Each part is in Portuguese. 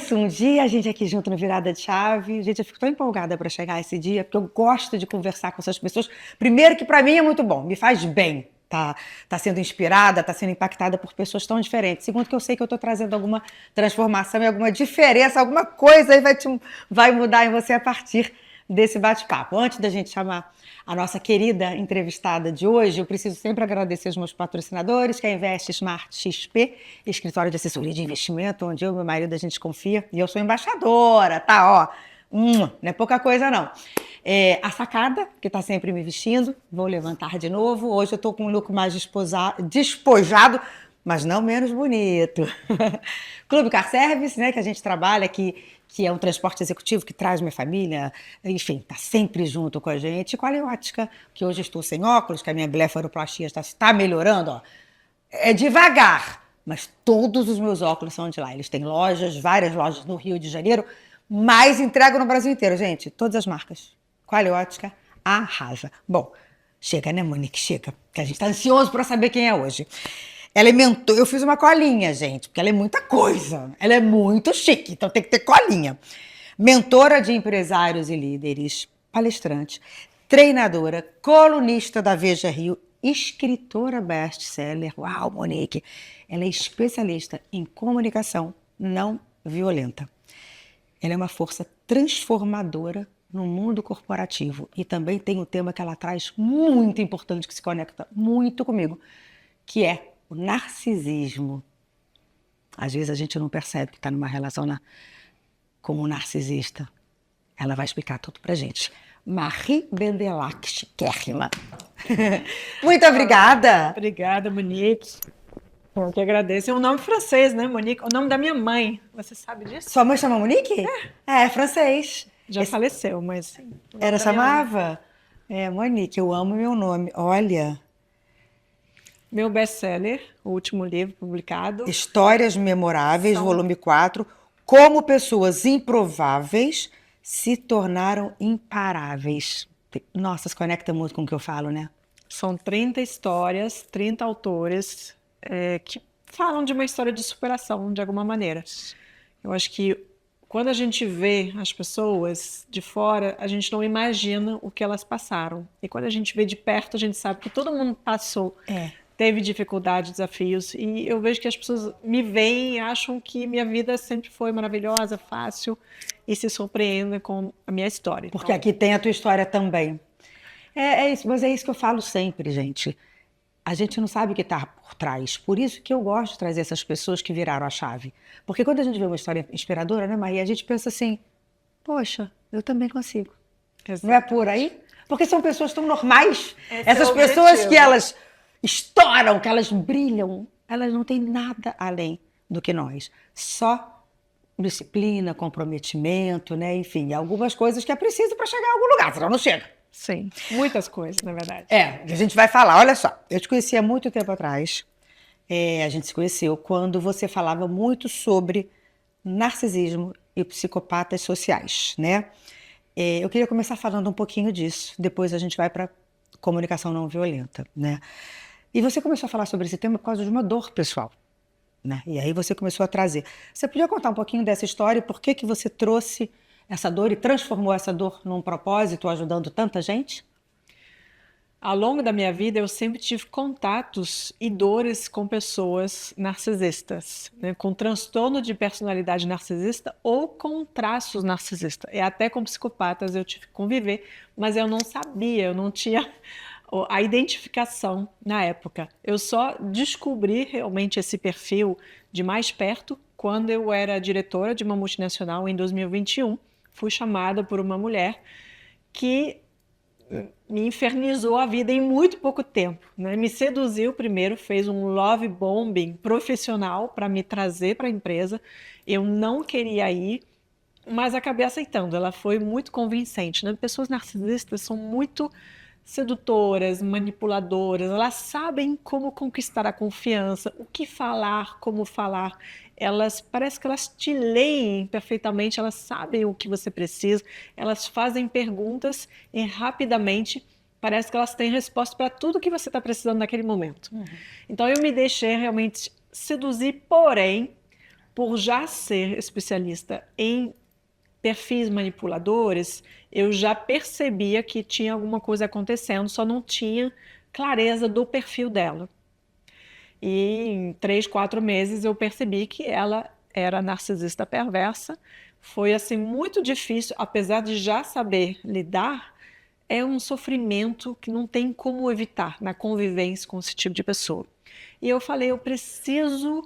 isso, um dia a gente aqui junto no Virada de Chave, gente, eu fico tão empolgada para chegar esse dia, porque eu gosto de conversar com essas pessoas. Primeiro que para mim é muito bom, me faz bem. Tá sendo inspirada, tá sendo impactada por pessoas tão diferentes. Segundo que eu sei que eu estou trazendo alguma transformação e alguma diferença, alguma coisa aí vai mudar em você a partir desse bate-papo. Antes da gente chamar a nossa querida entrevistada de hoje, eu preciso sempre agradecer os meus patrocinadores, que é a Invest Smart XP, escritório de assessoria de investimento, onde eu e meu marido a gente confia, e eu sou embaixadora, tá? Ó, não é pouca coisa não. A Sacada, que está sempre me vestindo, vou levantar de novo. Hoje eu estou com um look mais despojado, mas não menos bonito. Clube Car Service, né, que a gente trabalha aqui, que é um transporte executivo que traz minha família, enfim, está sempre junto com a gente. E Qualiótica, que hoje estou sem óculos, que a minha blefaroplastia está melhorando, ó. É devagar, mas todos os meus óculos são de lá. Eles têm lojas, várias lojas no Rio de Janeiro, mas entregam no Brasil inteiro, gente. Todas as marcas. Qualiótica arrasa. Bom, chega, né, Monique? Chega, que a gente está ansioso para saber quem é hoje. Ela é mentor. Eu fiz uma colinha, gente, porque ela é muita coisa. Ela é muito chique, então tem que ter colinha. Mentora de empresários e líderes, palestrante, treinadora, colunista da Veja Rio, escritora best-seller. Uau, Monique! Ela é especialista em comunicação não violenta. Ela é uma força transformadora no mundo corporativo e também tem um tema que ela traz muito importante, que se conecta muito comigo, que é o narcisismo. Às vezes a gente não percebe que está numa relação como um narcisista. Ela vai explicar tudo pra gente. Marie Bendelac, chiquérrima. Muito obrigada. Obrigada, Monique. Eu que agradeço. É um nome francês, né, Monique? O nome da minha mãe. Você sabe disso? Sua mãe chama Monique? É francês. Já faleceu, mas... Ela chamava? Monique, eu amo meu nome. Olha... Meu best-seller, o último livro publicado. Histórias Memoráveis, volume 4. Como pessoas improváveis se tornaram imparáveis. Nossa, se conecta muito com o que eu falo, né? São 30 histórias, 30 autores que falam de uma história de superação, de alguma maneira. Eu acho que quando a gente vê as pessoas de fora, a gente não imagina o que elas passaram. E quando a gente vê de perto, a gente sabe que todo mundo passou. Teve dificuldades, desafios, e eu vejo que as pessoas me veem e acham que minha vida sempre foi maravilhosa, fácil, e se surpreendem com a minha história. Porque aqui tem a tua história também. É isso, mas é isso que eu falo sempre, gente. A gente não sabe o que está por trás. Por isso que eu gosto de trazer essas pessoas que viraram a chave. Porque quando a gente vê uma história inspiradora, né, Maria? A gente pensa assim, poxa, eu também consigo. Exato. Não é por aí? Porque são pessoas tão normais. Esse Essas é o pessoas objetivo. que elas estouram, que elas brilham, elas não têm nada além do que nós. Só disciplina, comprometimento, né? Enfim, algumas coisas que é preciso para chegar a algum lugar, senão não chega. Sim, muitas coisas, na verdade. A gente vai falar, olha só, eu te conheci há muito tempo atrás, a gente se conheceu quando você falava muito sobre narcisismo e psicopatas sociais, né? Eu queria começar falando um pouquinho disso, depois a gente vai para comunicação não violenta, né? E você começou a falar sobre esse tema por causa de uma dor pessoal, né? E aí você começou a trazer. Você podia contar um pouquinho dessa história e por que você trouxe essa dor e transformou essa dor num propósito, ajudando tanta gente? Ao longo da minha vida, eu sempre tive contatos e dores com pessoas narcisistas, né? Com transtorno de personalidade narcisista ou com traços narcisistas. E até com psicopatas eu tive que conviver, mas eu não sabia, eu não tinha a identificação na época. Eu só descobri realmente esse perfil de mais perto quando eu era diretora de uma multinacional em 2021. Fui chamada por uma mulher que me infernizou a vida em muito pouco tempo, né? Me seduziu primeiro, fez um love bombing profissional para me trazer para a empresa. Eu não queria ir, mas acabei aceitando. Ela foi muito convincente, né? Pessoas narcisistas são muito sedutoras, manipuladoras, elas sabem como conquistar a confiança, o que falar, como falar. Elas, parece que elas te leem perfeitamente, elas sabem o que você precisa, elas fazem perguntas e rapidamente parece que elas têm resposta para tudo que você está precisando naquele momento. Então eu me deixei realmente seduzir, porém, por já ser especialista em perfis manipuladores, eu já percebia que tinha alguma coisa acontecendo, só não tinha clareza do perfil dela. E em 3, 4 meses eu percebi que ela era narcisista perversa. Foi assim muito difícil, apesar de já saber lidar, é um sofrimento que não tem como evitar na convivência com esse tipo de pessoa. E eu falei, eu preciso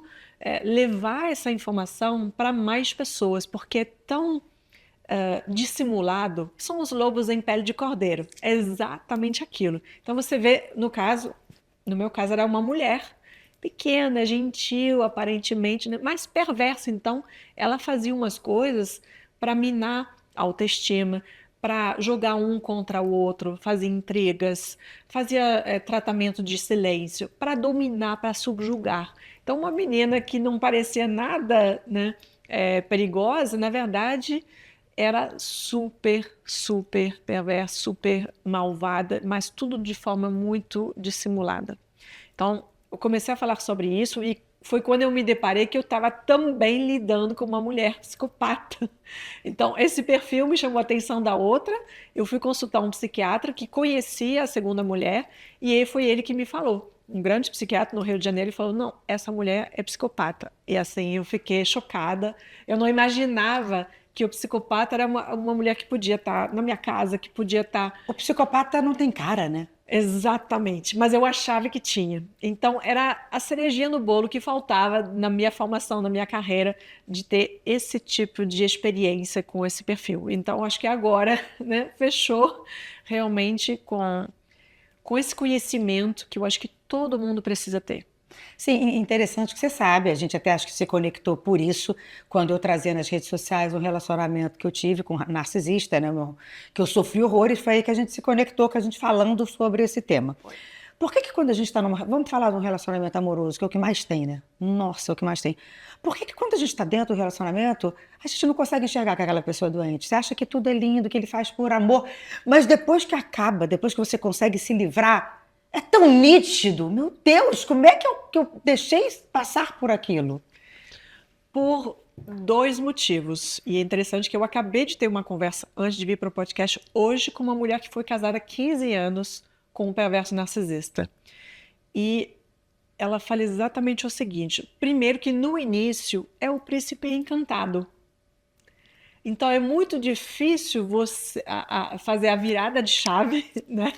levar essa informação para mais pessoas, porque é tão dissimulado. São os lobos em pele de cordeiro, é exatamente aquilo. Então você vê, no meu caso era uma mulher pequena, gentil, aparentemente, né, mas perversa. Então ela fazia umas coisas para minar a autoestima, para jogar um contra o outro, fazia intrigas, fazia tratamento de silêncio, para dominar, para subjugar. Então, uma menina que não parecia nada, né, perigosa, na verdade, era super, super perversa, super malvada, mas tudo de forma muito dissimulada. Então, eu comecei a falar sobre isso e foi quando eu me deparei que eu estava também lidando com uma mulher psicopata. Então, esse perfil me chamou a atenção da outra. Eu fui consultar um psiquiatra que conhecia a segunda mulher e foi ele que me falou. Um grande psiquiatra no Rio de Janeiro falou, não, essa mulher é psicopata. E assim, eu fiquei chocada. Eu não imaginava que o psicopata era uma mulher que podia estar na minha casa, que podia estar... O psicopata não tem cara, né? Exatamente, mas eu achava que tinha. Então, era a cerejinha no bolo que faltava na minha formação, na minha carreira, de ter esse tipo de experiência com esse perfil. Então, acho que agora, né, fechou realmente com esse conhecimento que eu acho que todo mundo precisa ter. Sim, interessante que você sabe, a gente até acho que se conectou por isso, quando eu trazia nas redes sociais um relacionamento que eu tive com um narcisista, né, que eu sofri horrores, foi aí que a gente se conectou, com a gente falando sobre esse tema. Por que que quando a gente está Vamos falar de um relacionamento amoroso, que é o que mais tem, né? Nossa, é o que mais tem. Por que que quando a gente está dentro do relacionamento, a gente não consegue enxergar que aquela pessoa é doente? Você acha que tudo é lindo, que ele faz por amor, mas depois que acaba, depois que você consegue se livrar, é tão nítido. Meu Deus, como é que eu deixei passar por aquilo? Por 2 motivos. E é interessante que eu acabei de ter uma conversa antes de vir para o podcast hoje com uma mulher que foi casada há 15 anos com um perverso narcisista. E ela fala exatamente o seguinte: primeiro, que no início é o príncipe encantado. Então é muito difícil você fazer a virada de chave, né?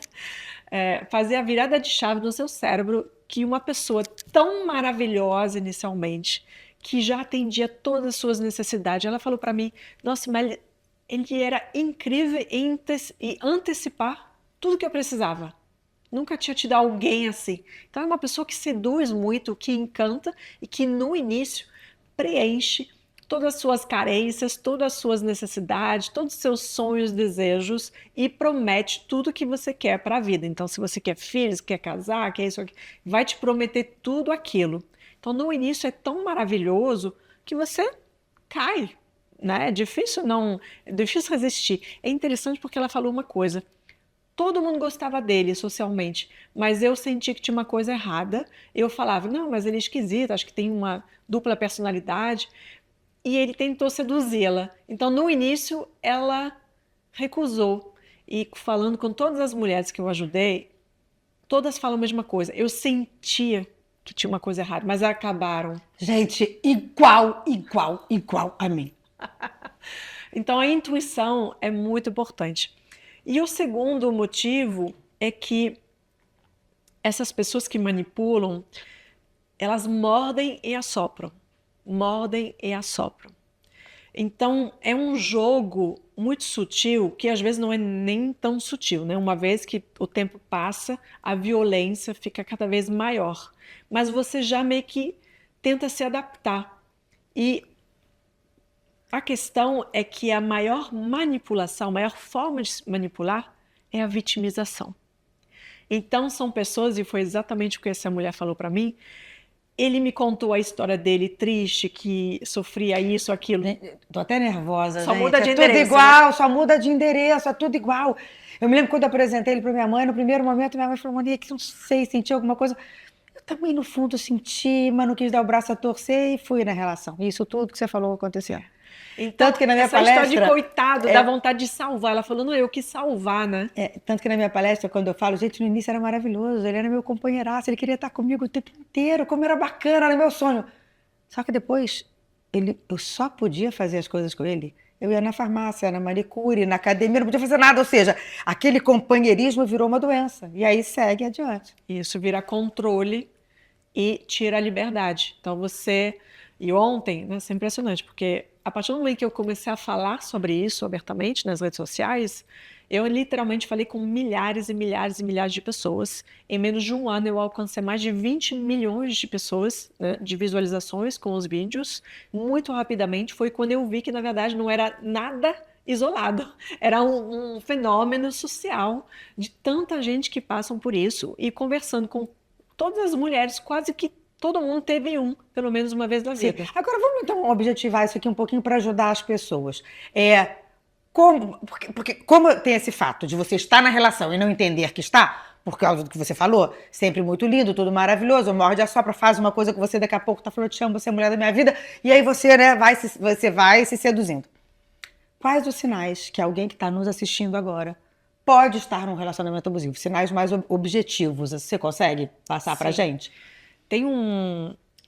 Fazer a virada de chave no seu cérebro que uma pessoa tão maravilhosa inicialmente, que já atendia todas as suas necessidades, ela falou para mim, nossa, mas ele era incrível em antecipar tudo que eu precisava. Nunca tinha tido alguém assim. Então é uma pessoa que seduz muito, que encanta e que no início preenche todas as suas carências, todas as suas necessidades, todos os seus sonhos, desejos e promete tudo que você quer para a vida. Então, se você quer filhos, quer casar, quer isso, vai te prometer tudo aquilo. Então, no início é tão maravilhoso que você cai, né? É difícil resistir. É interessante porque ela falou uma coisa. Todo mundo gostava dele socialmente, mas eu senti que tinha uma coisa errada. Eu falava, não, mas ele é esquisito, acho que tem uma dupla personalidade. E ele tentou seduzi-la. Então, no início, ela recusou. E falando com todas as mulheres que eu ajudei, todas falam a mesma coisa. Eu sentia que tinha uma coisa errada, mas acabaram. Gente, igual a mim. Então, a intuição é muito importante. E o segundo motivo é que essas pessoas que manipulam, elas mordem e assopram. Mordem e assopram. Então, é um jogo muito sutil, que às vezes não é nem tão sutil, né? Uma vez que o tempo passa, a violência fica cada vez maior. Mas você já meio que tenta se adaptar. E a questão é que a maior manipulação, a maior forma de se manipular é a vitimização. Então, são pessoas, e foi exatamente o que essa mulher falou para mim, ele me contou a história dele triste, que sofria isso, aquilo. Tô até nervosa, Só gente. muda de é endereço, tudo igual, né? só muda de endereço, é tudo igual. Eu me lembro quando eu apresentei ele para minha mãe, no primeiro momento minha mãe falou, Monique, não sei, senti alguma coisa. Eu também no fundo senti, mas não quis dar o braço a torcer e fui na relação. Isso tudo que você falou aconteceu. Então, Tanto que na minha essa história de palestra, coitado, dá vontade de salvar. Ela falando, eu que salvar, né? tanto que na minha palestra, quando eu falo, gente, no início era maravilhoso, ele era meu companheiraço, ele queria estar comigo o tempo inteiro, como era bacana, era meu sonho. Só que depois, eu só podia fazer as coisas com ele. Eu ia na farmácia, na manicure, na academia, não podia fazer nada. Ou seja, aquele companheirismo virou uma doença. E aí segue adiante. Isso vira controle e tira a liberdade. Então você. E ontem, né, isso é impressionante, porque a partir do momento que eu comecei a falar sobre isso abertamente nas redes sociais, eu literalmente falei com milhares e milhares e milhares de pessoas. Em menos de um ano, eu alcancei mais de 20 milhões de pessoas, né, de visualizações com os vídeos. Muito rapidamente foi quando eu vi que, na verdade, não era nada isolado. Era um fenômeno social de tanta gente que passam por isso e conversando com todas as mulheres, quase que todo mundo teve pelo menos uma vez na Sim. vida. Agora vamos então objetivar isso aqui um pouquinho para ajudar as pessoas. Porque como tem esse fato de você estar na relação e não entender que está, por causa do que você falou, sempre muito lindo, tudo maravilhoso, morde a sopra, faz uma coisa que você daqui a pouco tá falando, te amo, você é a mulher da minha vida, e aí você, né, você vai se seduzindo. Quais os sinais que alguém que está nos assistindo agora pode estar num relacionamento abusivo? Sinais mais objetivos, você consegue passar pra gente? Tem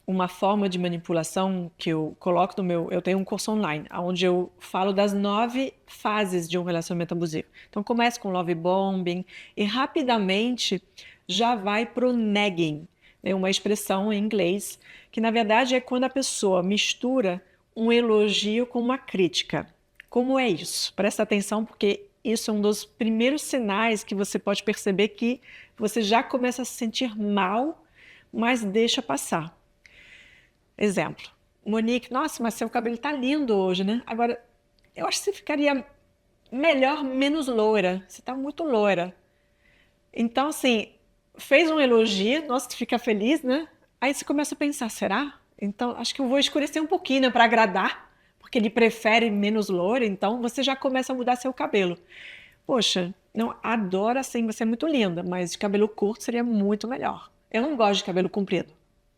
uma forma de manipulação que eu coloco no meu... Eu tenho um curso online, onde eu falo das 9 fases de um relacionamento abusivo. Então, começa com love bombing e rapidamente já vai pro nagging, né? Uma expressão em inglês que, na verdade, é quando a pessoa mistura um elogio com uma crítica. Como é isso? Presta atenção, porque isso é um dos primeiros sinais que você pode perceber que você já começa a se sentir mal, mas deixa passar. Exemplo, Monique, nossa, mas seu cabelo tá lindo hoje, né? Agora, eu acho que você ficaria melhor menos loira. Você tá muito loira. Então, assim, fez um elogio, nossa, você fica feliz, né? Aí você começa a pensar, será? Então, acho que eu vou escurecer um pouquinho, né, para agradar, porque ele prefere menos loira, então você já começa a mudar seu cabelo. Poxa, não, adoro assim, você é muito linda, mas de cabelo curto seria muito melhor. Eu não gosto de cabelo comprido.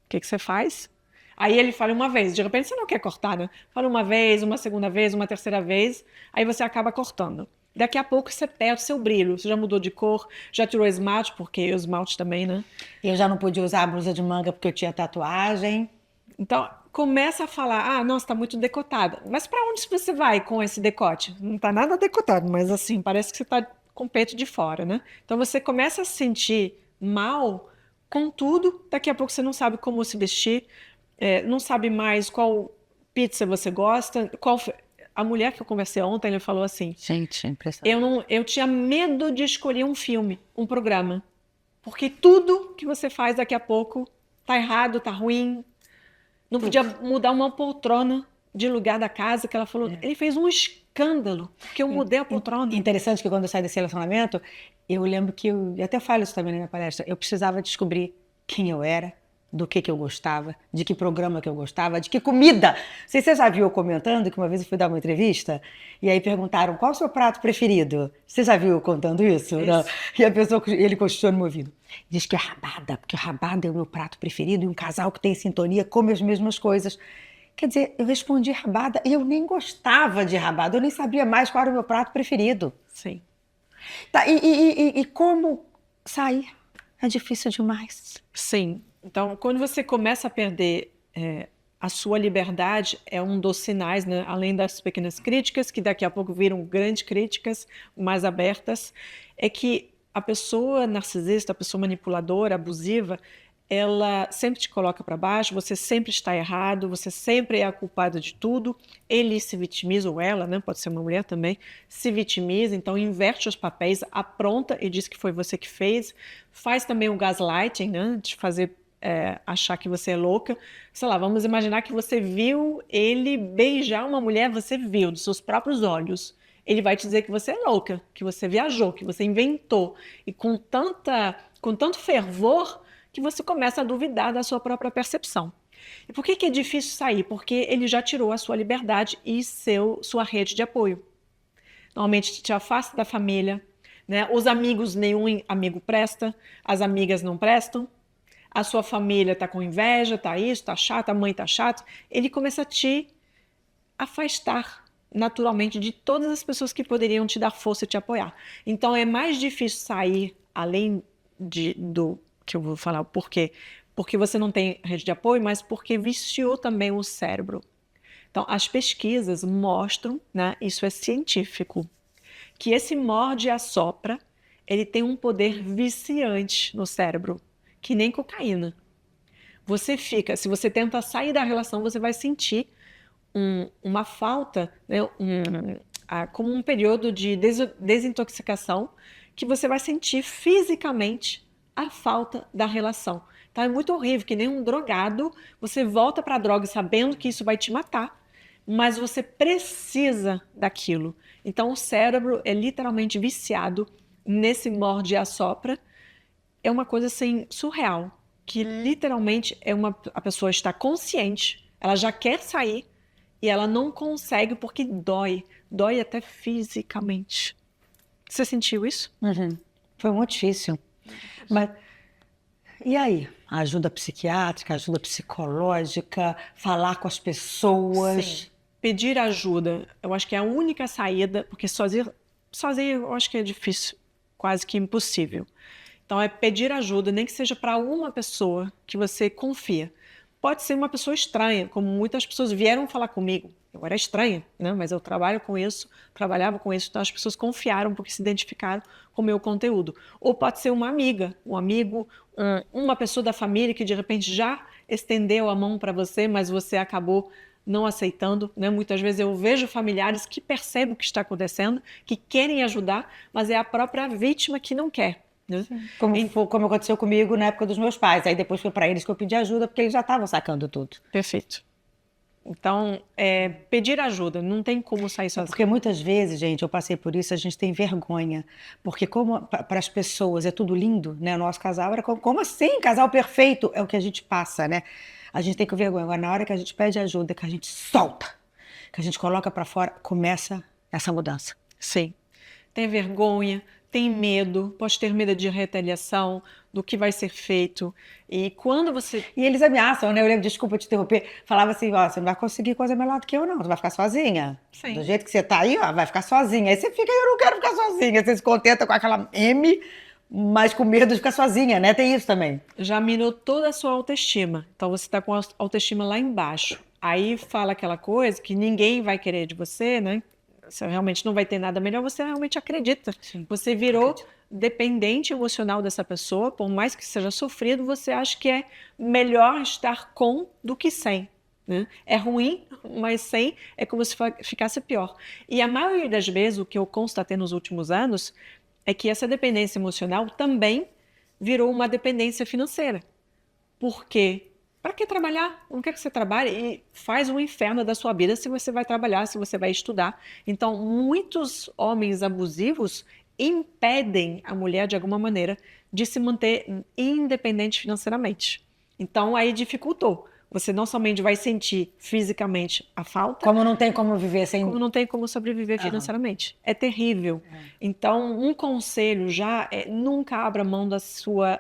O que você faz? Aí ele fala uma vez, de repente você não quer cortar, né? Fala uma vez, uma segunda vez, uma terceira vez, aí você acaba cortando. Daqui a pouco você perde o seu brilho, você já mudou de cor, já tirou esmalte, porque o esmalte também, né? Eu já não podia usar a blusa de manga porque eu tinha tatuagem. Então, começa a falar, ah, nossa, tá muito decotada. Mas para onde você vai com esse decote? Não tá nada decotado, mas assim, parece que você tá com o peito de fora, né? Então você começa a se sentir mal com tudo, daqui a pouco você não sabe como se vestir, não sabe mais qual pizza você gosta, A mulher que eu conversei ontem, ele falou assim, Gente, é impressionante. eu tinha medo de escolher um filme, um programa, porque tudo que você faz daqui a pouco tá errado, tá ruim. Não podia mudar uma poltrona de lugar da casa, que ela falou, ele fez um escândalo, porque eu mudei a poltrona. Interessante que quando eu saí desse relacionamento, eu lembro que eu até falo isso também na minha palestra, eu precisava descobrir quem eu era, do que eu gostava, de que programa que eu gostava, de que comida. Não sei se você já viu eu comentando que uma vez eu fui dar uma entrevista e aí perguntaram qual é o seu prato preferido. Você já viu eu contando isso? Não? E a pessoa, ele cochichou no meu ouvido. Diz que é rabada, porque rabada é o meu prato preferido e um casal que tem sintonia come as mesmas coisas. Quer dizer, eu respondi rabada e eu nem gostava de rabada, eu nem sabia mais qual era o meu prato preferido. Sim. Tá, e como sair? É difícil demais. Sim. Então, quando você começa a perder a sua liberdade, é um dos sinais, né? Além das pequenas críticas, que daqui a pouco viram grandes críticas, mais abertas, é que a pessoa narcisista, a pessoa manipuladora, abusiva, ela sempre te coloca para baixo, você sempre está errado, você sempre é a culpada de tudo, ele se vitimiza, ou ela, né, pode ser uma mulher também, se vitimiza, então inverte os papéis, apronta e diz que foi você que fez, faz também o gaslighting, né, de fazer achar que você é louca, sei lá, vamos imaginar que você viu ele beijar uma mulher, você viu dos seus próprios olhos, ele vai te dizer que você é louca, que você viajou, que você inventou, e com tanto fervor, que você começa a duvidar da sua própria percepção. E por que é difícil sair? Porque ele já tirou a sua liberdade e sua rede de apoio. Normalmente te afasta da família, né? Os amigos, nenhum amigo presta, as amigas não prestam. a sua família está com inveja, está isso, está chato, a mãe está chato, ele começa a te afastar naturalmente de todas as pessoas que poderiam te dar força e te apoiar. Então é mais difícil sair, além do que eu vou falar o porquê, porque você não tem rede de apoio, mas porque viciou também o cérebro. Então as pesquisas mostram, né, isso é científico, que esse morde e assopra, ele tem um poder viciante no cérebro, que nem cocaína. Se você tenta sair da relação, você vai sentir uma falta, né, como um período de desintoxicação, que você vai sentir fisicamente a falta da relação. Então é muito horrível, que nem um drogado, você volta para a droga sabendo que isso vai te matar, mas você precisa daquilo. Então o cérebro é literalmente viciado nesse morde e assopra. É uma coisa assim surreal, que literalmente a pessoa está consciente, ela já quer sair e ela não consegue porque dói até fisicamente. Você sentiu isso? Uhum. Foi muito difícil. Mas e aí? Ajuda psiquiátrica, ajuda psicológica, falar com as pessoas. Sim. Pedir ajuda, eu acho que é a única saída, porque sozinho eu acho que é difícil, quase que impossível. Então é pedir ajuda, nem que seja para uma pessoa que você confia. Pode ser uma pessoa estranha, como muitas pessoas vieram falar comigo. Eu era estranha, né? Mas eu trabalhava com isso, então as pessoas confiaram porque se identificaram com o meu conteúdo. Ou pode ser uma amiga, um amigo, uma pessoa da família que de repente já estendeu a mão para você, mas você acabou não aceitando, né? Muitas vezes eu vejo familiares que percebem o que está acontecendo, que querem ajudar, mas é a própria vítima que não quer. Né? Como aconteceu comigo na época dos meus pais. Aí depois foi para eles que eu pedi ajuda, porque eles já estavam sacando tudo. Perfeito. Então, pedir ajuda, não tem como sair sozinho. Porque muitas vezes, gente, eu passei por isso, a gente tem vergonha. Porque como para as pessoas é tudo lindo, né? O nosso casal era como assim? Casal perfeito é o que a gente passa, né? A gente tem que vergonha. Agora, na hora que a gente pede ajuda, que a gente solta, que a gente coloca para fora, começa essa mudança. Sim. Tem vergonha, tem medo, pode ter medo de retaliação, do que vai ser feito. E quando você... E eles ameaçam, né? Eu lembro, desculpa te interromper, falava assim, ó, você não vai conseguir coisa melhor do que eu, não. Você vai ficar sozinha. Sim. Do jeito que você tá aí, ó, vai ficar sozinha. Aí você fica, eu não quero ficar sozinha. Você se contenta com aquela M, mas com medo de ficar sozinha, né? Tem isso também. Já minou toda a sua autoestima. Então você está com a autoestima lá embaixo. Aí fala aquela coisa que ninguém vai querer de você, né? Você realmente não vai ter nada melhor, você realmente acredita. Sim, você virou dependente emocional dessa pessoa, por mais que seja sofrido, você acha que é melhor estar com do que sem. Né? É ruim, mas sem é como se ficasse pior. E a maioria das vezes, o que eu constatei nos últimos anos, é que essa dependência emocional também virou uma dependência financeira. Por quê? Para que trabalhar? Não quer que você trabalhe e faz um inferno da sua vida se você vai trabalhar, se você vai estudar. Então, muitos homens abusivos impedem a mulher, de alguma maneira, de se manter independente financeiramente. Então, aí dificultou. Você não somente vai sentir fisicamente a falta... Como não tem como viver sem... Como não tem como sobreviver financeiramente. É terrível. Então, um conselho já é nunca abra mão da sua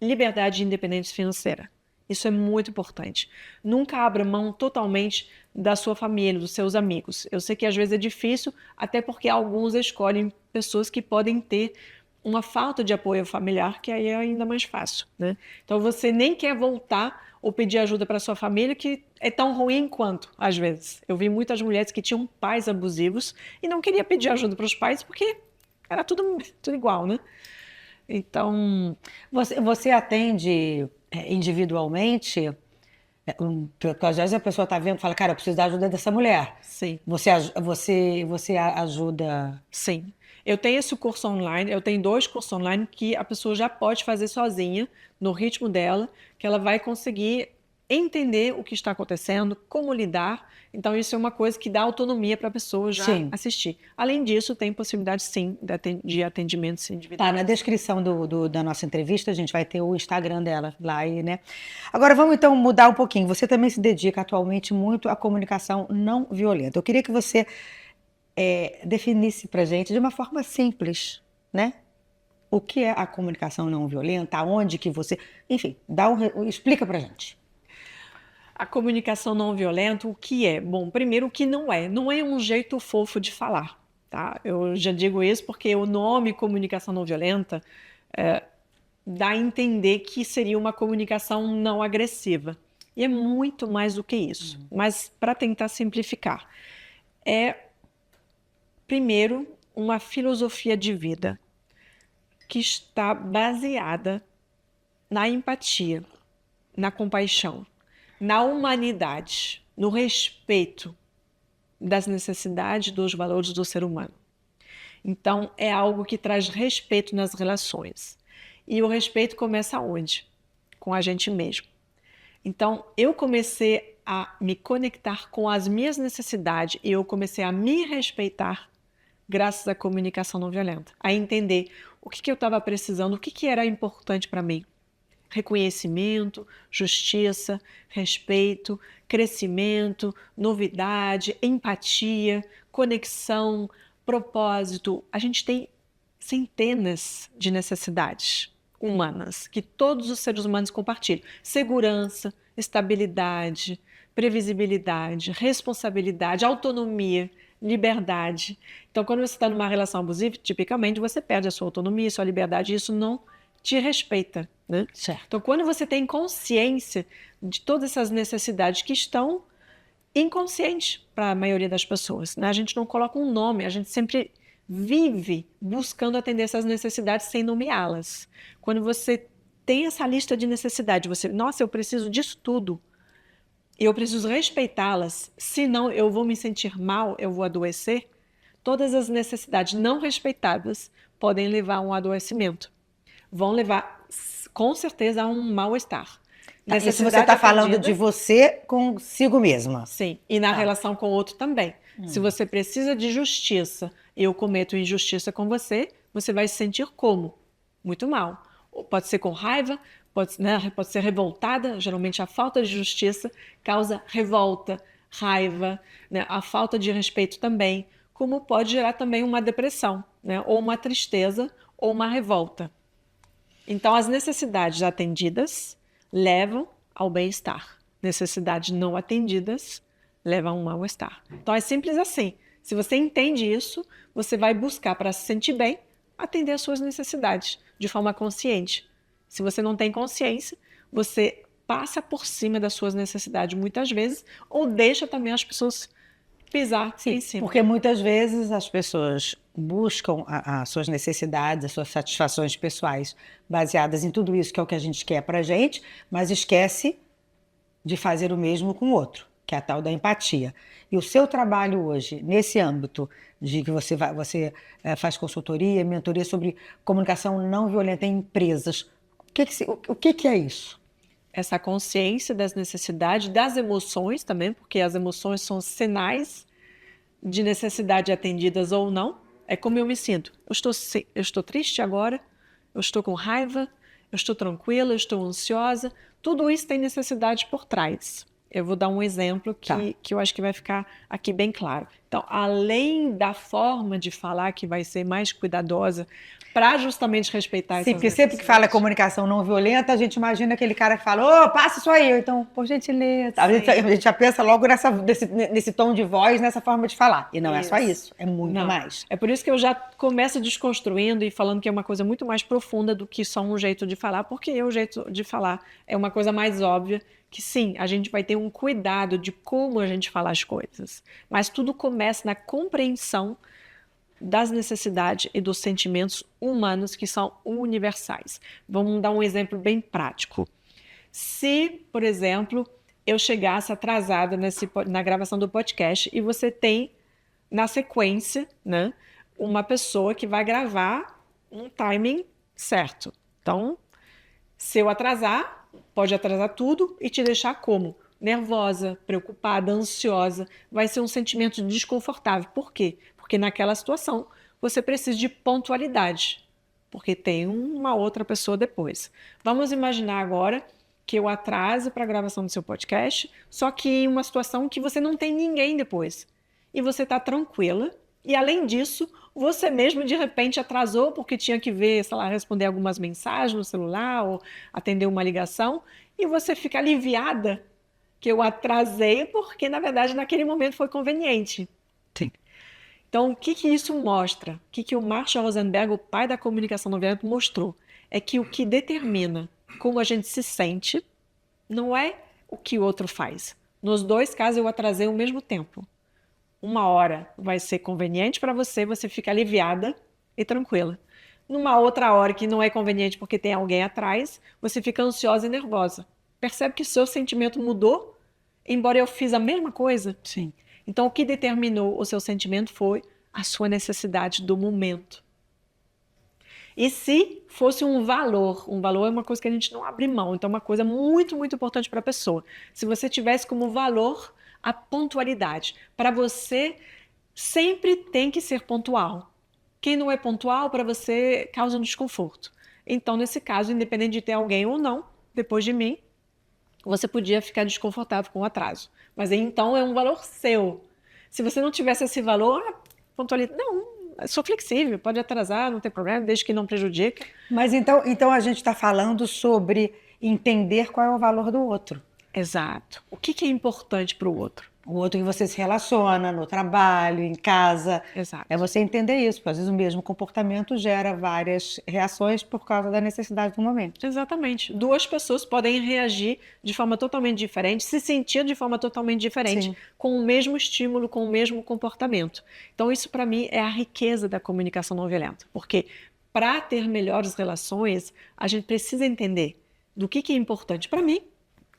liberdade e independência financeira. Isso é muito importante. Nunca abra mão totalmente da sua família, dos seus amigos. Eu sei que às vezes é difícil, até porque alguns escolhem pessoas que podem ter uma falta de apoio familiar, que aí é ainda mais fácil, né? Então você nem quer voltar ou pedir ajuda para sua família, que é tão ruim quanto, às vezes. Eu vi muitas mulheres que tinham pais abusivos e não queria pedir ajuda para os pais porque era tudo igual, né? Então... Você atende individualmente? Porque às vezes a pessoa está vendo e fala, cara, eu preciso da ajuda dessa mulher. Sim. Você ajuda... Sim. Eu tenho esse curso online, eu tenho 2 cursos online que a pessoa já pode fazer sozinha, no ritmo dela, que ela vai conseguir entender o que está acontecendo, como lidar. Então, isso é uma coisa que dá autonomia para a pessoa já assistir. Além disso, tem possibilidade, sim, de atendimentos individuais. Tá, na descrição da nossa entrevista, a gente vai ter o Instagram dela lá aí, né? Agora, vamos então mudar um pouquinho. Você também se dedica atualmente muito à comunicação não violenta. Eu queria que você definisse pra gente de uma forma simples, né? O que é a comunicação não violenta? Aonde que você... Enfim, explica pra gente. A comunicação não violenta, o que é? Bom, primeiro, o que não é. Não é um jeito fofo de falar, tá? Eu já digo isso porque o nome comunicação não violenta dá a entender que seria uma comunicação não agressiva. E é muito mais do que isso. Mas, para tentar simplificar, é, primeiro, uma filosofia de vida que está baseada na empatia, na compaixão, na humanidade, no respeito das necessidades, dos valores do ser humano. Então, é algo que traz respeito nas relações. E o respeito começa onde? Com a gente mesmo. Então, eu comecei a me conectar com as minhas necessidades e eu comecei a me respeitar graças à comunicação não violenta. A entender o que eu estava precisando, o que era importante para mim. Reconhecimento, justiça, respeito, crescimento, novidade, empatia, conexão, propósito. A gente tem centenas de necessidades humanas que todos os seres humanos compartilham. Segurança, estabilidade, previsibilidade, responsabilidade, autonomia, liberdade. Então, quando você está numa relação abusiva, tipicamente você perde a sua autonomia, a sua liberdade, e isso não te respeita, né? Certo. Então, quando você tem consciência de todas essas necessidades que estão inconscientes para a maioria das pessoas, né? A gente não coloca um nome, a gente sempre vive buscando atender essas necessidades sem nomeá-las. Quando você tem essa lista de necessidades, você, nossa, eu preciso disso tudo, eu preciso respeitá-las, senão eu vou me sentir mal, eu vou adoecer. Todas as necessidades não respeitadas podem levar a um adoecimento. Vão levar, com certeza, a um mal-estar. Tá, isso você está falando de você consigo mesma. Sim, e na relação com o outro também. Se você precisa de justiça e eu cometo injustiça com você, você vai se sentir como? Muito mal. Pode ser com raiva, pode ser revoltada. Geralmente a falta de justiça causa revolta, raiva, né? A falta de respeito também, como pode gerar também uma depressão, né? Ou uma tristeza, ou uma revolta. Então, as necessidades atendidas levam ao bem-estar. Necessidades não atendidas levam a um mal-estar. Então, é simples assim. Se você entende isso, você vai buscar, para se sentir bem, atender às suas necessidades de forma consciente. Se você não tem consciência, você passa por cima das suas necessidades muitas vezes ou deixa também as pessoas pisar em cima. Porque muitas vezes as pessoas buscam as suas necessidades, as suas satisfações pessoais baseadas em tudo isso que é o que a gente quer pra gente, mas esquece de fazer o mesmo com o outro, que é a tal da empatia. E o seu trabalho hoje, nesse âmbito de que você faz consultoria, mentoria sobre comunicação não violenta em empresas, o que é isso? Essa consciência das necessidades, das emoções também, porque as emoções são sinais de necessidade atendidas ou não. É como eu me sinto. Eu estou triste agora, eu estou com raiva, eu estou tranquila, eu estou ansiosa. Tudo isso tem necessidade por trás. Eu vou dar um exemplo que eu acho que vai ficar aqui bem claro. Então, além da forma de falar que vai ser mais cuidadosa para justamente respeitar essas necessidades. Sempre que fala comunicação não violenta, a gente imagina aquele cara que fala, passa isso aí, então, por gentileza. A gente já pensa logo nesse tom de voz, nessa forma de falar. E não é só isso, é muito mais. É por isso que eu já começo desconstruindo e falando que é uma coisa muito mais profunda do que só um jeito de falar, porque o jeito de falar é uma coisa mais óbvia, que sim, a gente vai ter um cuidado de como a gente fala as coisas. Mas tudo começa na compreensão das necessidades e dos sentimentos humanos que são universais. Vamos dar um exemplo bem prático. Se, por exemplo, eu chegasse atrasada na gravação do podcast e você tem, na sequência, né, uma pessoa que vai gravar um timing certo. Então, se eu atrasar, pode atrasar tudo e te deixar como? Nervosa, preocupada, ansiosa. Vai ser um sentimento desconfortável. Por quê? Porque naquela situação você precisa de pontualidade, porque tem uma outra pessoa depois. Vamos imaginar agora que eu atraso para a gravação do seu podcast, só que em uma situação que você não tem ninguém depois. E você está tranquila, E além disso, você mesmo de repente atrasou porque tinha que ver, sei lá, responder algumas mensagens no celular ou atender uma ligação, e você fica aliviada que eu atrasei porque, na verdade, naquele momento foi conveniente. Sim. Então, o que que isso mostra? O que que o Marshall Rosenberg, o pai da comunicação não violenta, mostrou? É que o que determina como a gente se sente não é o que o outro faz. Nos dois casos, eu atrasei ao mesmo tempo. Uma hora vai ser conveniente para você, você fica aliviada e tranquila. Numa outra hora que não é conveniente porque tem alguém atrás, você fica ansiosa e nervosa. Percebe que seu sentimento mudou, embora eu fiz a mesma coisa? Sim. Então, o que determinou o seu sentimento foi a sua necessidade do momento. E se fosse um valor é uma coisa que a gente não abre mão, então é uma coisa muito, muito importante para a pessoa. Se você tivesse como valor a pontualidade, para você sempre tem que ser pontual. Quem não é pontual, para você causa um desconforto. Então, nesse caso, independente de ter alguém ou não, depois de mim, você podia ficar desconfortável com o atraso. Mas aí, então é um valor seu. Se você não tivesse esse valor, pontualidade, não, eu sou flexível, pode atrasar, não tem problema, desde que não prejudique. Mas então a gente está falando sobre entender qual é o valor do outro. Exato. O que que é importante para o outro? O outro que você se relaciona no trabalho, em casa. Exato. É você entender isso, porque às vezes o mesmo comportamento gera várias reações por causa da necessidade do momento. Exatamente. Duas pessoas podem reagir de forma totalmente diferente, se sentir de forma totalmente diferente, Sim. com o mesmo estímulo, com o mesmo comportamento. Então, isso para mim é a riqueza da comunicação não violenta, porque para ter melhores relações, a gente precisa entender do que é importante para mim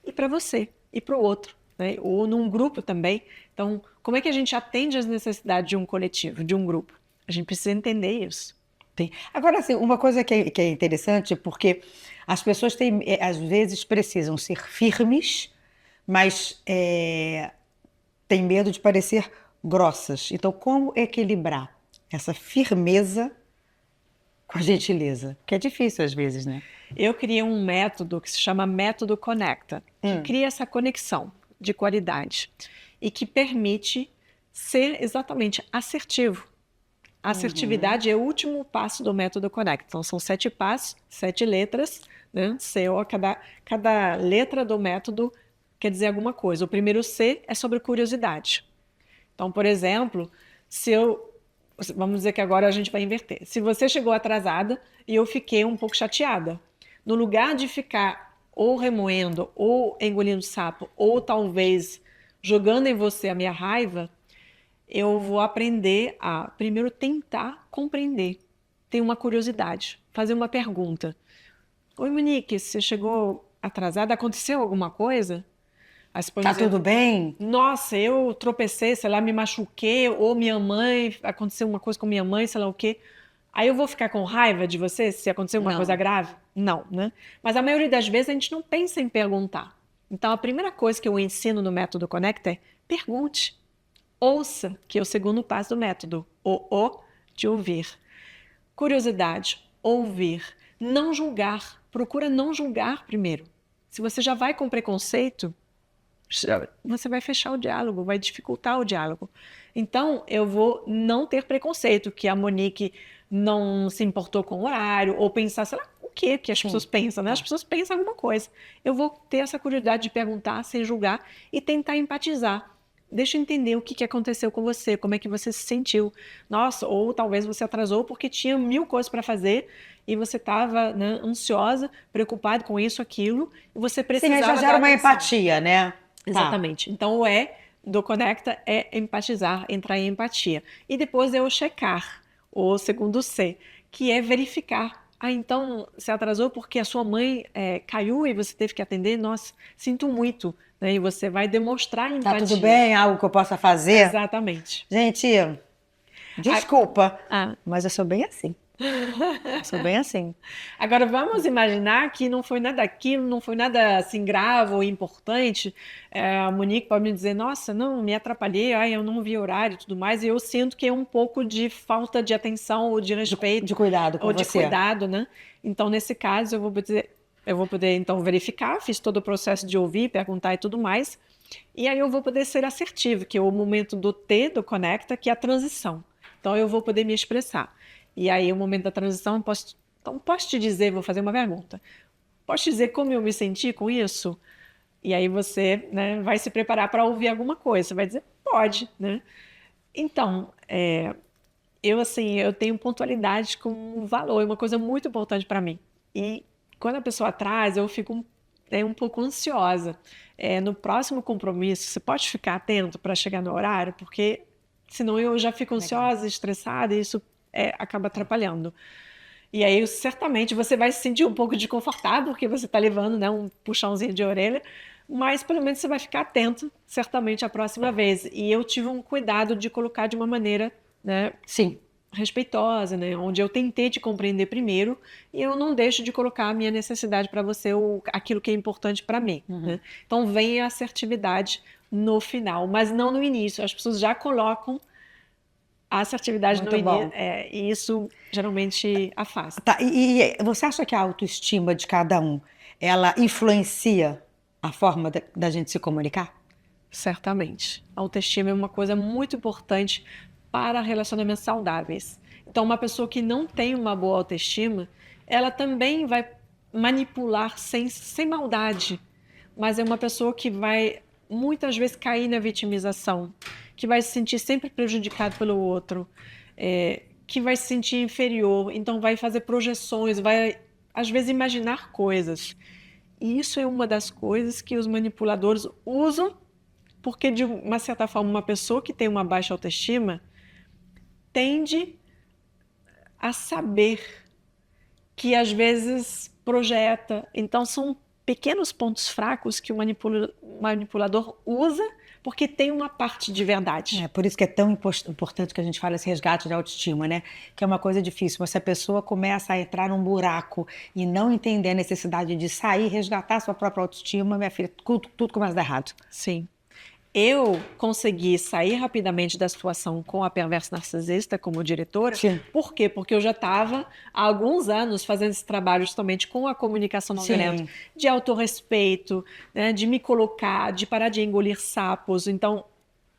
e para você e para o outro, né? Ou num grupo também. Então, como é que a gente atende às necessidades de um coletivo, de um grupo? A gente precisa entender isso. Tem. Agora, assim, uma coisa que é interessante, porque as pessoas têm, às vezes precisam ser firmes, mas têm medo de parecer grossas. Então, como equilibrar essa firmeza com a gentileza? Que é difícil às vezes, né? Eu criei um método que se chama Método Conecta, que cria essa conexão de qualidade e que permite ser exatamente assertivo. A assertividade é o último passo do Método Conecta. Então, são 7 passos, 7 letras, né? Cada letra do método quer dizer alguma coisa. O primeiro C é sobre curiosidade. Então, por exemplo, vamos dizer que agora a gente vai inverter. Se você chegou atrasada e eu fiquei um pouco chateada, no lugar de ficar ou remoendo, ou engolindo sapo, ou talvez jogando em você a minha raiva, eu vou aprender a, primeiro, tentar compreender, ter uma curiosidade, fazer uma pergunta. Oi, Monique, você chegou atrasada? Aconteceu alguma coisa? Aí você pode Tá dizer, tudo bem? nossa, eu tropecei, sei lá, me machuquei, ou minha mãe, aconteceu uma coisa com minha mãe, sei lá o quê. Aí eu vou ficar com raiva de você se acontecer uma Não. coisa grave? Não, né? Mas a maioria das vezes a gente não pensa em perguntar. Então a primeira coisa que eu ensino no método Conecta é pergunte. Ouça, que é o segundo passo do método. O de ouvir. Curiosidade, ouvir. Não julgar. Procura não julgar primeiro. Se você já vai com preconceito, você vai fechar o diálogo, vai dificultar o diálogo. Então, eu vou não ter preconceito, que a Monique não se importou com o horário, ou pensar, sei lá, o quê que as pessoas pensam, né? As pessoas pensam alguma coisa. Eu vou ter essa curiosidade de perguntar, sem julgar, e tentar empatizar. Deixa eu entender o que aconteceu com você, como é que você se sentiu. Nossa, ou talvez você atrasou porque tinha 1000 coisas para fazer e você estava, né, ansiosa, preocupada com isso, aquilo, e você Sim, precisava aí já gera dar uma atenção. empatia, né? Exatamente. Então, o E do Conecta é empatizar, entrar em empatia. E depois é o checar, o segundo C, que é verificar. Ah, então você atrasou porque a sua mãe caiu e você teve que atender? Nossa, sinto muito. Né? E você vai demonstrar Tá empatia. tudo bem? Algo que eu possa fazer? Exatamente. Gente, desculpa, Ah, mas eu sou bem assim. Eu sou bem assim. agora vamos imaginar que não foi nada aquilo, não foi nada assim grave ou importante. A Monique pode me dizer, nossa, não, me atrapalhei, ai, eu não vi horário e tudo mais, e eu sinto que é um pouco de falta de atenção ou de respeito. De cuidado com ou de você. cuidado, né? Então, nesse caso, eu vou poder então verificar, fiz todo o processo de ouvir, perguntar e tudo mais, e aí eu vou poder ser assertivo, que é o momento do T, do Conecta, que é a transição. então eu vou poder me expressar. E aí, o momento da transição, posso te dizer, vou fazer uma pergunta. Posso te dizer como eu me senti com isso? E aí você, né, vai se preparar para ouvir alguma coisa. Você vai dizer, pode, né? Então, eu tenho pontualidade como um valor, é uma coisa muito importante para mim. E quando a pessoa traz, eu fico um pouco ansiosa. No próximo compromisso, você pode ficar atento para chegar no horário, porque senão eu já fico ansiosa, estressada, e isso acaba atrapalhando. E aí, certamente, você vai se sentir um pouco desconfortável, porque você está levando, né, um puxãozinho de orelha, mas pelo menos você vai ficar atento, certamente, a próxima vez. E eu tive um cuidado de colocar de uma maneira, né, Sim. respeitosa, né, onde eu tentei te compreender primeiro e eu não deixo de colocar a minha necessidade para você, ou aquilo que é importante para mim. Né? Então, vem a assertividade no final, mas não no início. As pessoas já colocam a assertividade Muito no bom. início, e isso geralmente afasta. Tá, e você acha que a autoestima de cada um, ela influencia a forma da gente se comunicar? Certamente. A autoestima é uma coisa muito importante para relacionamentos saudáveis. Então, uma pessoa que não tem uma boa autoestima, ela também vai manipular sem maldade, mas é uma pessoa que vai muitas vezes cair na vitimização, que vai se sentir sempre prejudicado pelo outro, que vai se sentir inferior, então vai fazer projeções, vai às vezes imaginar coisas. E isso é uma das coisas que os manipuladores usam, porque de uma certa forma uma pessoa que tem uma baixa autoestima tende a saber que às vezes projeta. Então são pequenos pontos fracos que o manipulador usa porque tem uma parte de verdade. É por isso que é tão importante que a gente fala esse resgate de autoestima, né? Que é uma coisa difícil. Mas se a pessoa começa a entrar num buraco e não entender a necessidade de sair, resgatar a sua própria autoestima, minha filha, tudo começa a dar errado. Sim. Eu consegui sair rapidamente da situação com a Perversa Narcisista como diretora. Sim. Por quê? Porque eu já estava há alguns anos fazendo esse trabalho justamente com a comunicação não violenta, de autorrespeito, né, de me colocar, de parar de engolir sapos. Então,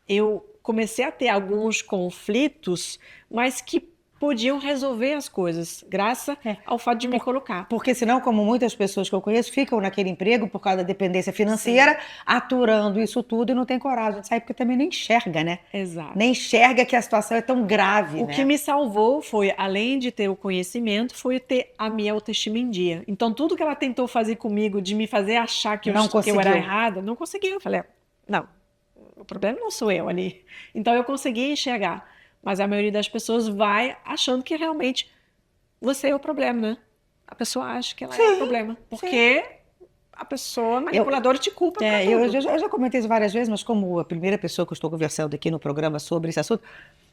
eu comecei a ter alguns conflitos, mas que podiam resolver as coisas, graças ao fato de me colocar. Porque senão, como muitas pessoas que eu conheço, ficam naquele emprego por causa da dependência financeira, aturando isso tudo e não tem coragem de sair, porque também nem enxerga, né? Exato. Nem enxerga que a situação é tão grave, O né? que me salvou foi, além de ter o conhecimento, foi ter a minha autoestima em dia. Então, tudo que ela tentou fazer comigo, de me fazer achar que eu era errada, não conseguiu. Eu falei, não, o problema não sou eu ali. Então, eu consegui enxergar. Mas a maioria das pessoas vai achando que realmente você é o problema, né? A pessoa acha que ela é o problema. Porque a pessoa manipuladora te culpa por tudo. Eu já comentei isso várias vezes, mas como a primeira pessoa que eu estou conversando aqui no programa sobre esse assunto,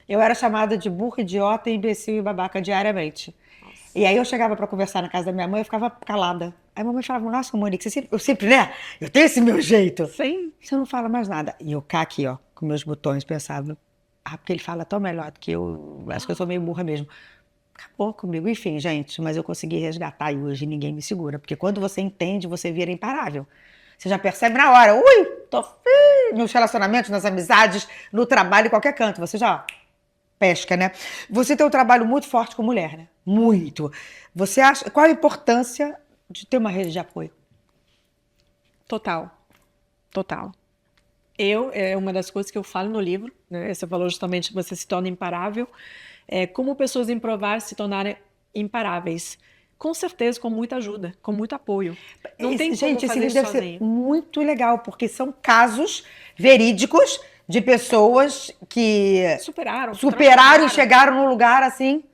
eu era chamada de burra, idiota, imbecil e babaca diariamente. Nossa. E aí eu chegava para conversar na casa da minha mãe, eu ficava calada. Aí a mamãe falava, nossa, Monique, eu sempre, né? Eu tenho esse meu jeito. Sim. Você não fala mais nada. E eu cá aqui, ó, com meus botões, pensava, porque ele fala tão melhor do que eu, acho que eu sou meio burra mesmo. Acabou comigo. Enfim, gente, mas eu consegui resgatar e hoje ninguém me segura. Porque quando você entende, você vira imparável. Você já percebe na hora, ui, tô nos relacionamentos, nas amizades, no trabalho, em qualquer canto. Você já pesca, né? Você tem um trabalho muito forte com mulher, né? Muito. Você acha, qual a importância de ter uma rede de apoio? Total. É uma das coisas que eu falo no livro, né? Você falou justamente que você se torna imparável. Como pessoas improváveis se tornarem imparáveis. Com certeza, com muita ajuda, com muito apoio. Não tem como fazer esse livro deve sozinho. ser muito legal, porque são casos verídicos de pessoas que superaram e chegaram num lugar assim.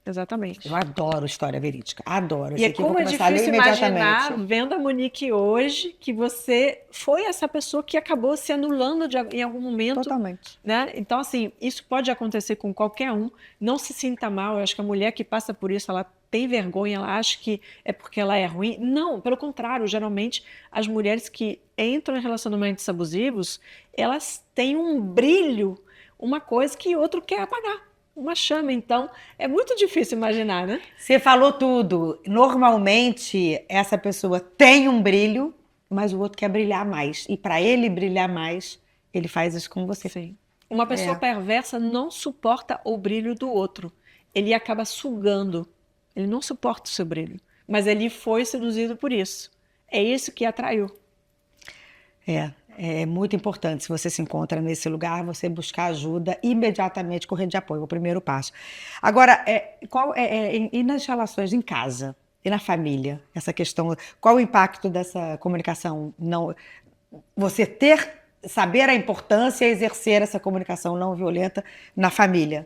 Exatamente. Eu adoro história verídica, adoro. E como é difícil imaginar, vendo a Monique hoje, que você foi essa pessoa que acabou se anulando em algum momento. Totalmente. Né? Então, assim, isso pode acontecer com qualquer um. Não se sinta mal. Eu acho que a mulher que passa por isso, ela tem vergonha, ela acha que é porque ela é ruim. Não, pelo contrário. Geralmente, as mulheres que entram em relacionamentos abusivos, elas têm um brilho, uma coisa que outro quer apagar. Uma chama, então, é muito difícil imaginar, né? Você falou tudo. Normalmente, essa pessoa tem um brilho, mas o outro quer brilhar mais. E para ele brilhar mais, ele faz isso com você. Sim. Uma pessoa perversa não suporta o brilho do outro. Ele acaba sugando. Ele não suporta o seu brilho. Mas ele foi seduzido por isso. É isso que atraiu. É muito importante, se você se encontra nesse lugar, você buscar ajuda imediatamente, correr de apoio, é o primeiro passo. Agora, e nas relações em casa e na família, essa questão, qual o impacto dessa comunicação não, você saber a importância e exercer essa comunicação não violenta na família,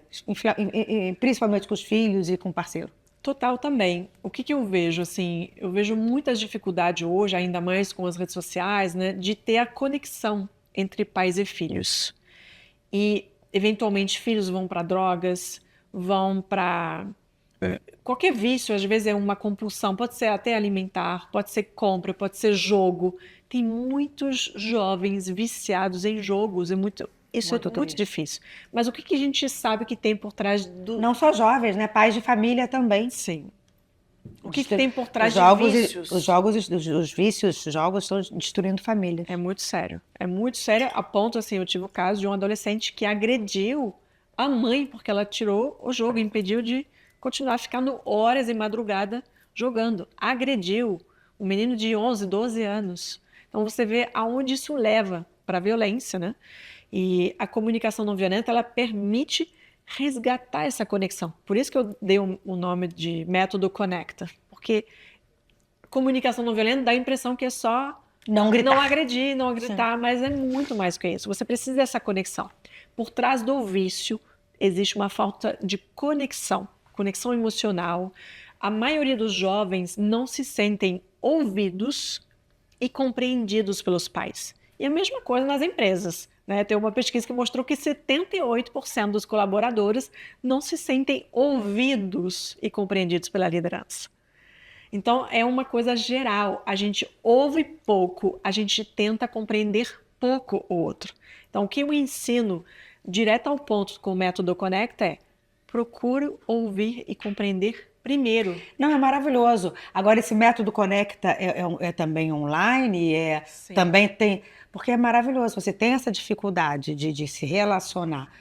principalmente com os filhos e com o parceiro? Total também. O que eu vejo, assim, eu vejo muitas dificuldades hoje, ainda mais com as redes sociais, né, de ter a conexão entre pais e filhos. E, eventualmente, filhos vão para drogas, vão para qualquer vício, às vezes é uma compulsão, pode ser até alimentar, pode ser compra, pode ser jogo. Tem muitos jovens viciados em jogos, isso é muito difícil. Mas o que a gente sabe que tem por trás do... Não só jovens, né? Pais de família também. Sim. O que tem por trás Os jogos, de vícios? Os vícios, os jogos estão destruindo famílias. É muito sério. É muito sério, a ponto, assim, eu tive o caso de um adolescente que agrediu a mãe porque ela tirou o jogo, impediu de continuar ficando horas e madrugada jogando. Agrediu um menino de 11, 12 anos. Então você vê aonde isso leva para a violência, né? E a comunicação não violenta, ela permite resgatar essa conexão. Por isso que eu dei o nome de método Conecta. Porque comunicação não violenta dá a impressão que é só não gritar. Não agredir, não gritar, sim, mas é muito mais que isso. Você precisa dessa conexão. Por trás do vício, existe uma falta de conexão emocional. A maioria dos jovens não se sentem ouvidos e compreendidos pelos pais. E a mesma coisa nas empresas, né? Tem uma pesquisa que mostrou que 78% dos colaboradores não se sentem ouvidos e compreendidos pela liderança. Então, é uma coisa geral. A gente ouve pouco, a gente tenta compreender pouco o outro. Então, o que eu ensino direto ao ponto com o método Conecta é: procure ouvir e compreender primeiro. Não, é maravilhoso. Agora, esse método Conecta é também online? Também tem... Porque é maravilhoso. Você tem essa dificuldade de se relacionar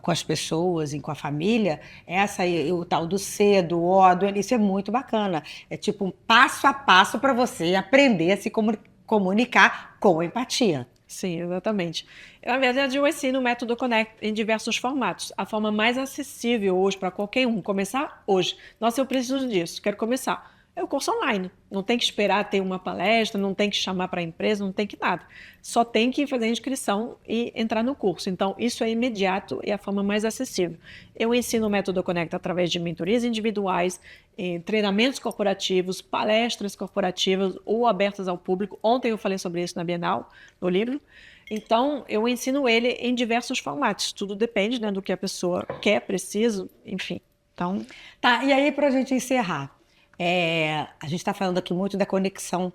com as pessoas e com a família, o tal do C, do O, do N, isso é muito bacana. É tipo um passo a passo para você aprender a se comunicar com empatia. Sim, exatamente. Na verdade, eu ensino o método Connect em diversos formatos. A forma mais acessível hoje para qualquer um, começar hoje. Nossa, eu preciso disso, quero começar. É o curso online. Não tem que esperar ter uma palestra, não tem que chamar para a empresa, não tem que nada. Só tem que fazer a inscrição e entrar no curso. Então, isso é imediato e a forma mais acessível. Eu ensino o método Connect através de mentorias individuais, treinamentos corporativos, palestras corporativas ou abertas ao público. Ontem eu falei sobre isso na Bienal, no livro. Então, eu ensino ele em diversos formatos. Tudo depende, né, do que a pessoa quer, precisa, enfim. Então... Tá, e aí, para a gente encerrar, a gente está falando aqui muito da conexão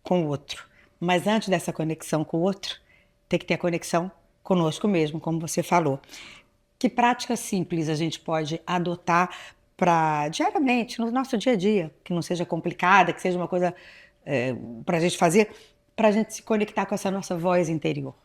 com o outro, mas antes dessa conexão com o outro, tem que ter a conexão conosco mesmo, como você falou. Que prática simples a gente pode adotar diariamente, no nosso dia a dia, que não seja complicada, que seja uma coisa para a gente fazer, para a gente se conectar com essa nossa voz interior?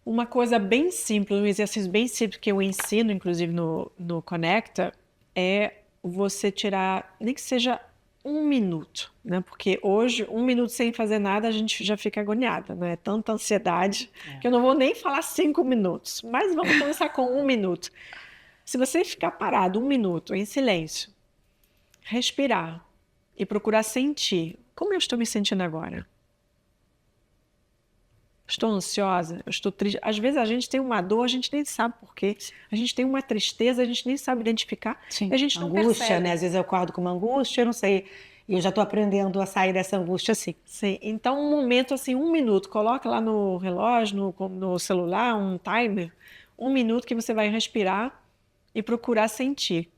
Uma coisa bem simples, um exercício bem simples que eu ensino, inclusive no Conecta, é você tirar, nem que seja 1 minuto, né? Porque hoje, 1 minuto sem fazer nada, a gente já fica agoniada, né? Tanta ansiedade, que eu não vou nem falar 5 minutos, mas vamos começar com 1 minuto. Se você ficar parado 1 minuto, em silêncio, respirar e procurar sentir, como eu estou me sentindo agora? Estou ansiosa, eu estou triste. Às vezes a gente tem uma dor, a gente nem sabe por quê. A gente tem uma tristeza, a gente nem sabe identificar. Sim. A gente não angústia, percebe. né? Às vezes eu acordo com uma angústia, eu não sei. E eu já estou aprendendo a sair dessa angústia assim. Sim. Então, um momento assim, 1 minuto. Coloca lá no relógio, no celular, um timer. 1 minuto que você vai respirar e procurar sentir.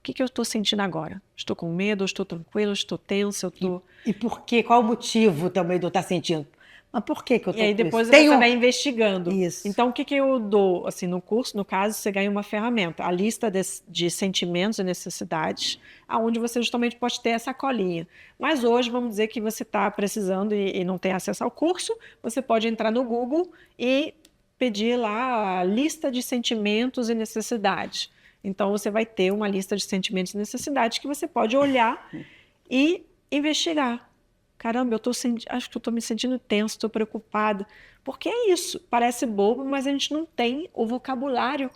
O que eu estou sentindo agora? Estou com medo, estou tranquilo, estou tenso, eu estou... E por quê? Qual o motivo também de eu estar sentindo? Mas por que eu estou com isso? E aí depois você vai investigando. Isso. Então, o que eu dou? Assim, no curso, no caso, você ganha uma ferramenta, a lista de sentimentos e necessidades, onde você justamente pode ter essa colinha. Mas hoje, vamos dizer que você está precisando e não tem acesso ao curso, você pode entrar no Google e pedir lá a lista de sentimentos e necessidades. Então, você vai ter uma lista de sentimentos e necessidades que você pode olhar e investigar. Caramba, acho que eu estou me sentindo tenso, estou preocupada. Porque é isso, parece bobo, mas a gente não tem o vocabulário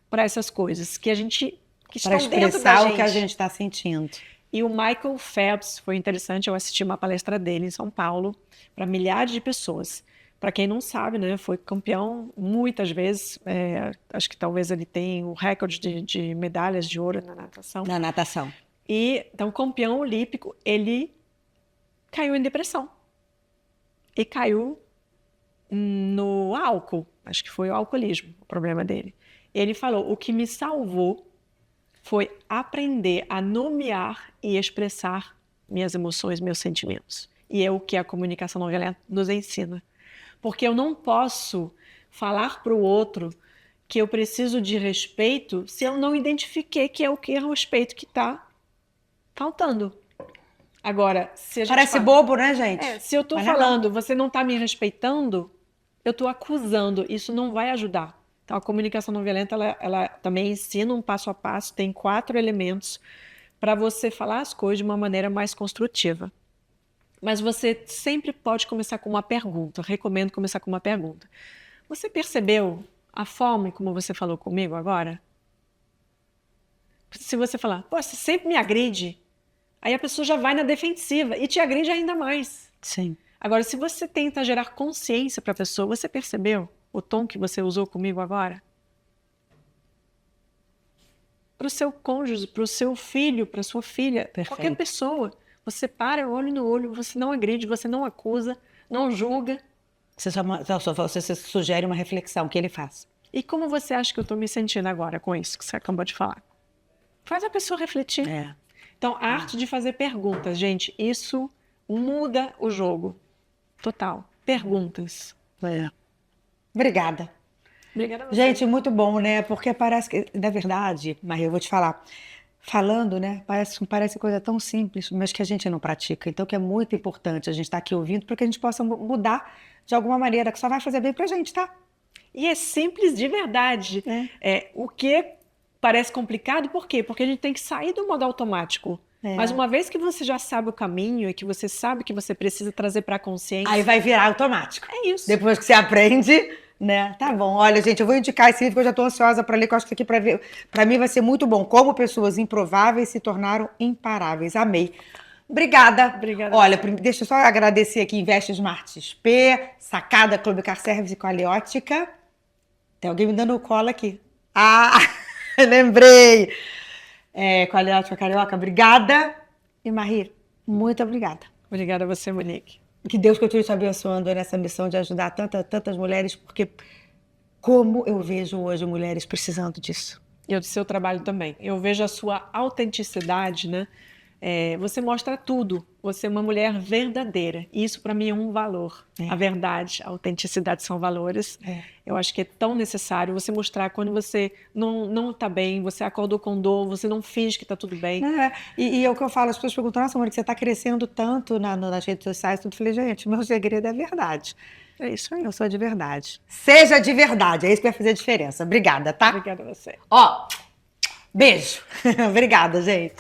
para essas coisas que estão Para dentro da expressar o gente. que a gente está sentindo. E o Michael Phelps, foi interessante, eu assisti uma palestra dele em São Paulo para milhares de pessoas. Para quem não sabe, né, foi campeão muitas vezes, acho que talvez ele tenha o recorde de medalhas de ouro na natação. Na natação. E, então, campeão olímpico, ele caiu em depressão. E caiu no álcool, acho que foi o alcoolismo, o problema dele. Ele falou, o que me salvou foi aprender a nomear e expressar minhas emoções, meus sentimentos. E é o que a comunicação não violenta nos ensina. Porque eu não posso falar para o outro que eu preciso de respeito se eu não identifiquei que é o respeito que está faltando. Agora, se a gente Parece bobo, né, gente? se eu estou falando, você não está me respeitando, eu estou acusando, isso não vai ajudar. Então, a comunicação não violenta, ela também ensina um passo a passo, tem 4 elementos para você falar as coisas de uma maneira mais construtiva. Mas você sempre pode começar com uma pergunta, recomendo começar com uma pergunta. Você percebeu a forma como você falou comigo agora? Se você falar, pô, você sempre me agride, aí a pessoa já vai na defensiva e te agride ainda mais. Sim. Agora, se você tenta gerar consciência para a pessoa, você percebeu o tom que você usou comigo agora? Para o seu cônjuge, para o seu filho, para a sua filha, qualquer pessoa. Você para olho no olho, você não agride, você não acusa, não julga. Você sugere uma reflexão que ele faz. E como você acha que eu estou me sentindo agora com isso que você acabou de falar? Faz a pessoa refletir. Então, a arte de fazer perguntas, gente, isso muda o jogo. Total. Perguntas. Obrigada. Obrigada a você. Gente, muito bom, né? Porque parece que, na verdade, Maria, eu vou te falar, falando, né? Parece coisa tão simples, mas que a gente não pratica. Então, que é muito importante a gente estar aqui ouvindo para que a gente possa mudar de alguma maneira, que só vai fazer bem pra gente, tá? E é simples de verdade. O que parece complicado, por quê? Porque a gente tem que sair do modo automático. Mas uma vez que você já sabe o caminho e que você sabe que você precisa trazer para a consciência... Aí vai virar automático. É isso. Depois que você aprende, né? Tá bom. Olha, gente, eu vou indicar esse livro que eu já estou ansiosa para ler, que eu acho que isso aqui para mim vai ser muito bom. Como pessoas improváveis se tornaram imparáveis. Amei. Obrigada. Obrigada. Olha, deixa eu só agradecer aqui Investe Smart XP, Sacada Clube Car Service e Qualiótica. Tem alguém me dando cola aqui. Ah, lembrei. Qualiótica Carioca, obrigada. E Marie, muito obrigada. Obrigada a você, Monique. Que Deus continue te abençoando nessa missão de ajudar tantas mulheres, porque como eu vejo hoje mulheres precisando disso. E o seu trabalho também. Eu vejo a sua autenticidade, né? Você mostra tudo. Você é uma mulher verdadeira. E isso, para mim, é um valor. A verdade, a autenticidade são valores. Eu acho que é tão necessário você mostrar quando você não está bem, você acordou com dor, você não finge que está tudo bem. E é o que eu falo, as pessoas perguntam, nossa, Mônica, você está crescendo tanto nas redes sociais. Eu falei, gente, meu segredo é a verdade. É isso aí, eu sou de verdade. Seja de verdade, é isso que vai fazer a diferença. Obrigada, tá? Obrigada a você. Beijo. Obrigada, gente.